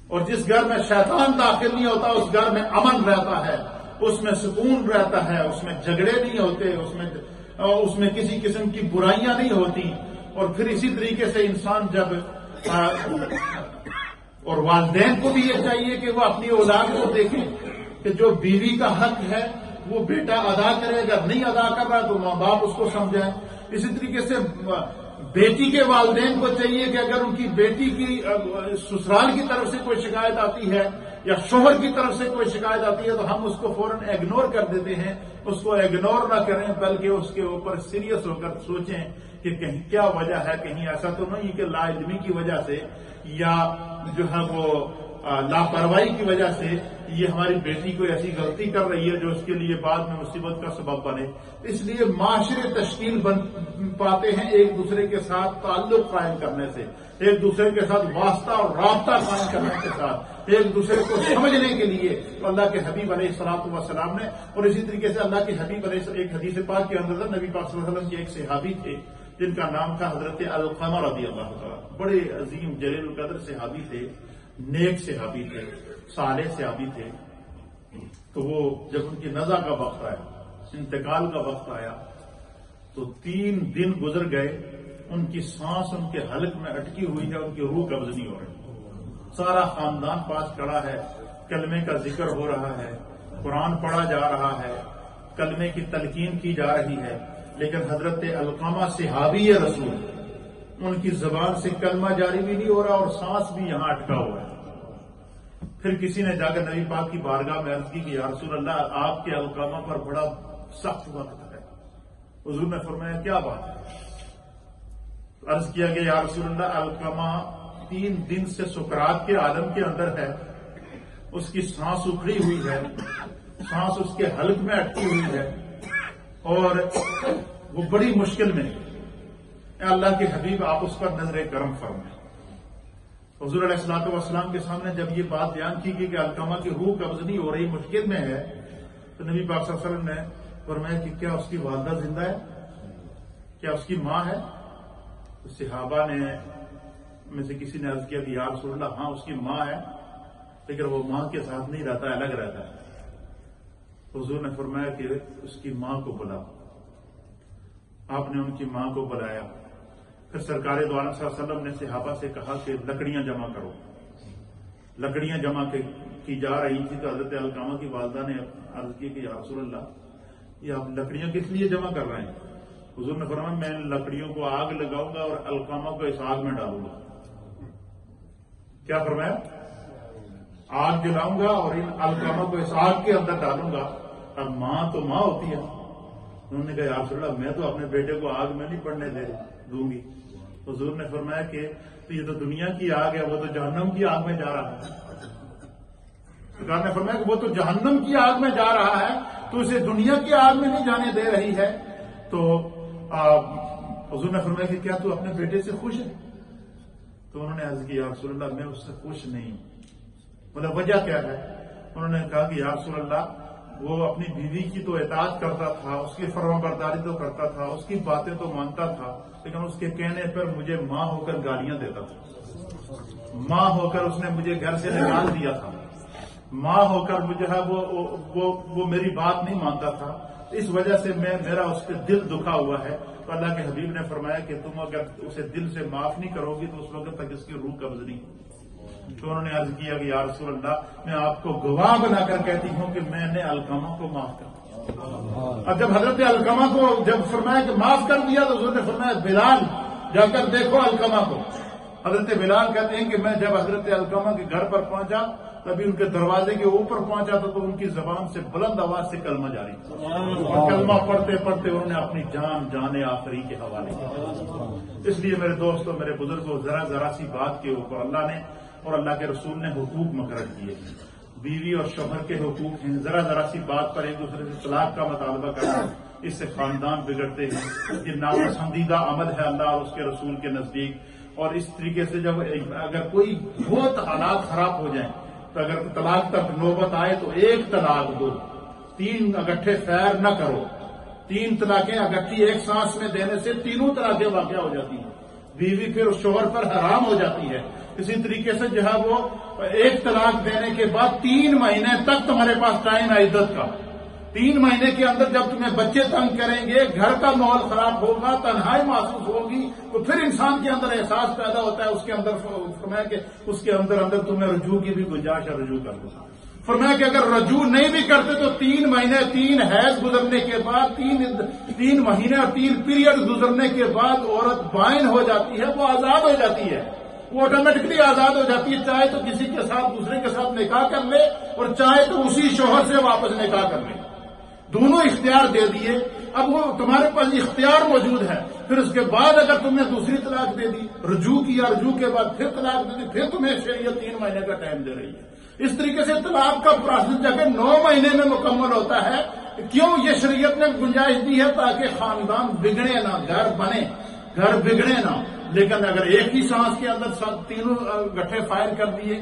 اور جس گھر میں شیطان داخل نہیں ہوتا اس گھر میں امن رہتا ہے، اس میں سکون رہتا ہے، اس میں جھگڑے نہیں ہوتے، اس میں کسی قسم کی برائیاں نہیں ہوتی۔ اور پھر اسی طریقے سے انسان جب اور والدین کو بھی یہ چاہیے کہ وہ اپنی اولاد کو دیکھیں کہ جو بیوی کا حق ہے وہ بیٹا ادا کرے، اگر نہیں ادا کر رہا تو ماں باپ اس کو سمجھائیں۔ اسی طریقے سے بیٹی کے والدین کو چاہیے کہ اگر ان کی بیٹی کی سسرال کی طرف سے کوئی شکایت آتی ہے یا شوہر کی طرف سے کوئی شکایت آتی ہے تو ہم اس کو فوراً اگنور کر دیتے ہیں، اس کو اگنور نہ کریں بلکہ اس کے اوپر سیریس ہو کر سوچیں کہ کہیں کیا وجہ ہے، کہیں ایسا تو نہیں کہ لا علمی کی وجہ سے یا جو ہے وہ لاپرواہی کی وجہ سے یہ ہماری بیٹی کوئی ایسی غلطی کر رہی ہے جو اس کے لیے بعد میں مصیبت کا سبب بنے۔ اس لیے معاشرے تشکیل پاتے ہیں ایک دوسرے کے ساتھ تعلق قائم کرنے سے، ایک دوسرے کے ساتھ واسطہ اور رابطہ قائم کرنے کے ساتھ، ایک دوسرے کو سمجھنے کے لیے اللہ کے حبیب علیہ الصلوۃ والسلام نے۔ اور اسی طریقے سے اللہ کے حبیب علیہ ایک حدیث پاک کے اندر نبی پاک صلی اللہ علیہ وسلم کے ایک صحابی تھے جن کا نام تھا حضرت علقمہ رضی اللہ تعالیٰ، بڑے عظیم جلیل القدر صحابی تھے، نیک صحابی تھے، صالح صحابی تھے۔ تو وہ جب ان کی نزع کا وقت آیا، انتقال کا وقت آیا تو 3 دن گزر گئے، ان کی سانس ان کے حلق میں اٹکی ہوئی ہے، ان کی روح قبض نہیں ہو رہی۔ سارا خاندان پاس کھڑا ہے، کلمے کا ذکر ہو رہا ہے، قرآن پڑھا جا رہا ہے، کلمے کی تلقین کی جا رہی ہے، لیکن حضرت علقمہ صحابی رسول ان کی زبان سے کلمہ جاری بھی نہیں ہو رہا اور سانس بھی یہاں اٹکا ہوا ہے۔ پھر کسی نے جا کر نبی پاک کی بارگاہ میں عرض کی کہ یا رسول اللہ آپ کے علقمہ پر بڑا سخت وقت ہے۔ حضور نے فرمایا کیا بات ہے؟ عرض کیا کہ یا رسول اللہ علقمہ 3 دن سے سکرات کے عالم کے اندر ہے، اس کی سانس اکھڑی ہوئی ہے، سانس اس کے حلق میں اٹکی ہوئی ہے اور وہ بڑی مشکل میں۔ اے اللہ کے حبیب آپ اس پر نظر کرم فرمائیں۔ حضور علیہ الصلوۃ والسلام کے سامنے جب یہ بات بیان کی گئی کہ علقمہ کی روح قبض نہیں ہو رہی، مشکل میں ہے، تو نبی پاک صلی اللہ علیہ وسلم نے فرمایا کہ کیا اس کی والدہ زندہ ہے؟ کیا اس کی ماں ہے؟ صحابہ نے میں سے کسی نے عرض کیا کہ یا رسول اللہ ہاں اس کی ماں ہے، لیکن وہ ماں کے ساتھ نہیں رہتا، الگ رہتا ہے۔ حضور نے فرمایا کہ اس کی ماں کو بلاؤ۔ آپ نے ان کی ماں کو بلایا۔ پھر سرکار دو عالم صلی اللہ علیہ وسلم نے صحابہ سے کہا کہ لکڑیاں جمع کرو۔ لکڑیاں جمع کی جا رہی تھی تو حضرت علقمہ کی والدہ نے عرض کی کہ یا رسول اللہ یہ آپ لکڑیاں کس لیے جمع کر رہے ہیں؟ حضور نے فرمایا میں ان لکڑیوں کو آگ لگاؤں گا اور علقمہ کو اس آگ میں ڈالوں گا۔ کیا فرمایا؟ آگ جلاؤں گا اور ان علقمہ کو اس آگ کے اندر ڈالوں گا۔ اب ماں تو ماں ہوتی ہے۔ انہوں نے کہا یا رسول اللہ میں تو اپنے بیٹے کو آگ میں نہیں پڑنے دوں گی۔ حضور نے فرمایا کہ تو یہ تو دنیا کی آگ ہے، وہ تو جہنم کی آگ میں جا رہا ہے۔ سرکار نے فرمایا کہ وہ تو جہنم کی آگ میں جا رہا ہے تو اسے دنیا کی آگ میں نہیں جانے دے رہی ہے۔ تو حضور نے فرمایا کہ کیا تو اپنے بیٹے سے خوش ہے؟ تو انہوں نے عرض کی یا رسول اللہ میں اس سے خوش نہیں۔ مطلب وجہ کیا ہے؟ انہوں نے کہا کہ یا رسول اللہ وہ اپنی بیوی کی تو اطاعت کرتا تھا، اس کی فرما برداری تو کرتا تھا، اس کی باتیں تو مانتا تھا، لیکن اس کے کہنے پر مجھے ماں ہو کر گالیاں دیتا تھا، ماں ہو کر اس نے مجھے گھر سے نکال دیا تھا، ماں ہو کر مجھے وہ میری بات نہیں مانتا تھا، اس وجہ سے میرا اس پہ دل دکھا ہوا ہے۔ تو اللہ کے حبیب نے فرمایا کہ تم اگر اسے دل سے معاف نہیں کرو گی تو اس وقت تک اس کی روح قبض نہیں ہوگی۔ تو انہوں نے عرض کیا کہ یا رسول اللہ میں آپ کو گواہ بنا کر کہتی ہوں کہ میں نے علقمہ کو معاف کر دیا۔ اب جب حضرت علقمہ کو جب فرمایا کہ معاف کر دیا تو حضور نے فرمایا بلال جا کر دیکھو علقمہ کو۔ حضرت بلال کہتے ہیں کہ میں جب حضرت علقمہ کے گھر پر پہنچا تبھی ان کے دروازے کے اوپر پہنچا تھا تو ان کی زبان سے بلند آواز سے کلمہ جاری تھا۔ کلمہ پڑھتے پڑھتے انہوں نے اپنی جان آخری کے حوالے کیا۔ اس لیے میرے دوستوں، میرے بزرگوں، ذرا سی بات کے اوپر اللہ نے اور اللہ کے رسول نے حقوق مقرر کیے ہیں۔ بیوی اور شوہر کے حقوق ہیں، ذرا سی بات پر ایک دوسرے سے طلاق کا مطالبہ کرنا، اس سے خاندان بگڑتے ہیں، یہ ناپسندیدہ عمل ہے اللہ اور اس کے رسول کے نزدیک۔ اور اس طریقے سے جب اگر کوئی بہت حالات خراب ہو جائیں تو اگر طلاق تک نوبت آئے تو 1 طلاق دو، 3 اکٹھے فیر نہ کرو۔ 3 طلاقیں اکٹھی ایک سانس میں دینے سے 3 طلاقیں واقع ہو جاتی ہیں۔ بیوی پھر شوہر پر حرام ہو جاتی ہے۔ اسی طریقے سے جو ہے وہ ایک طلاق دینے کے بعد 3 مہینے تک تمہارے پاس ٹائم ہے عدت کا۔ 3 مہینے کے اندر جب تمہیں بچے تنگ کریں گے، گھر کا ماحول خراب ہوگا، تنہائی محسوس ہوگی، تو پھر انسان کے اندر احساس پیدا ہوتا ہے، اس کے اندر فرمایا کہ اس کے اندر تمہیں رجوع کی بھی گنجائش ہے، رجوع کر دو۔ فرمایا کہ اگر رجوع نہیں بھی کرتے تو 3 مہینے 3 حیض گزرنے کے بعد 3 مہینے اور 3 پیریڈ گزرنے کے بعد عورت بائن ہو جاتی ہے، وہ آزاد ہو جاتی ہے، وہ آٹومیٹکلی آزاد ہو جاتی ہے، چاہے تو کسی کے ساتھ دوسرے کے ساتھ نکاح کر لے اور چاہے تو اسی شوہر سے واپس نکاح کر لے، دونوں اختیار دے دیے۔ اب وہ تمہارے پاس اختیار موجود ہے، پھر اس کے بعد اگر تم نے دوسری طلاق دے دی، رجوع کیا، رجوع کے بعد پھر طلاق دے دی، پھر تمہیں شریعت 3 مہینے کا ٹائم دے رہی ہے۔ اس طریقے سے طلاق کا پروسیس جب 9 مہینے میں مکمل ہوتا ہے، کیوں یہ شریعت نے گنجائش دی ہے؟ تاکہ خاندان بگڑے نہ، گھر بنے، گھر بگڑے نہ۔ لیکن اگر ایک ہی سانس کے اندر 3 گٹھے فائر کر دیے